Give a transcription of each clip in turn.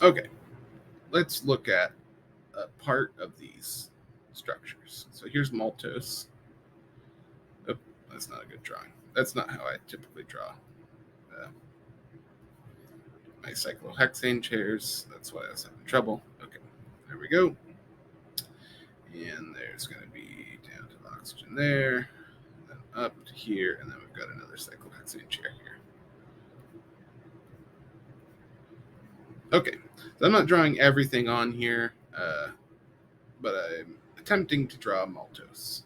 Okay, let's look at a part of these structures. So here's maltose. Oh, that's not a good drawing. That's not how I typically draw uh, my cyclohexane chairs. That's why I was having trouble. Okay, there we go. And there's going to be down to the oxygen there, then up to here, and then we've got another cyclohexane chair here. Okay, so I'm not drawing everything on here, but I'm attempting to draw maltose.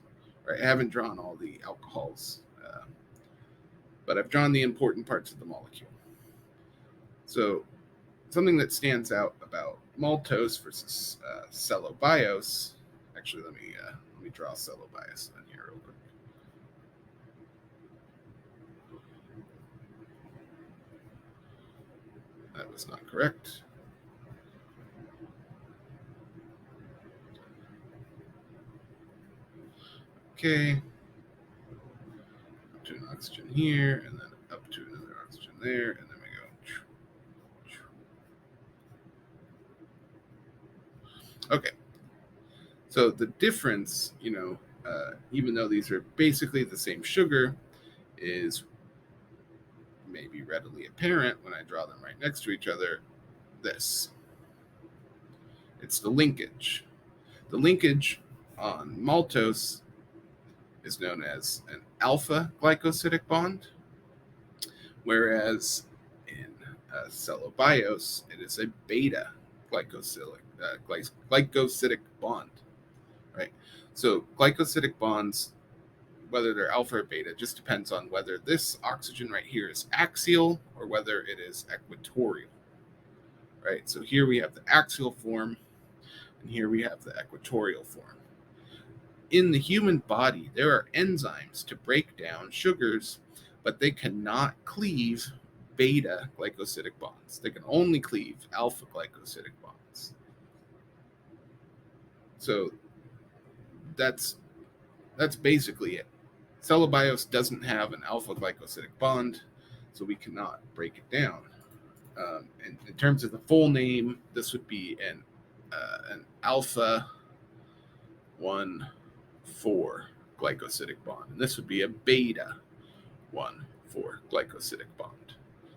Right, I haven't drawn all the alcohols, but I've drawn the important parts of the molecule. So something that stands out about maltose versus cellobiose. Actually, let me draw cellobiose on here real quick. That was not correct. Okay. Up to an oxygen here, and then up to another oxygen there, and then we go. Okay. So the difference, even though these are basically the same sugar, is maybe readily apparent when I draw them right next to each other. This. It's the linkage. The linkage on maltose is known as an alpha glycosidic bond, whereas in cellobiose, it is a beta glycosidic bond, right? So glycosidic bonds, whether they're alpha or beta, just depends on whether this oxygen right here is axial or whether it is equatorial, right? So here we have the axial form, and here we have the equatorial form. In the human body, there are enzymes to break down sugars, but they cannot cleave beta glycosidic bonds. They can only cleave alpha glycosidic bonds. So that's basically it. Cellobiose doesn't have an alpha glycosidic bond, so we cannot break it down. And in terms of the full name, this would be an alpha 1,4 glycosidic bond, and this would be a beta 1,4 glycosidic bond.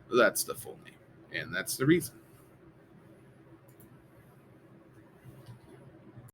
So that's the full name, and that's the reason.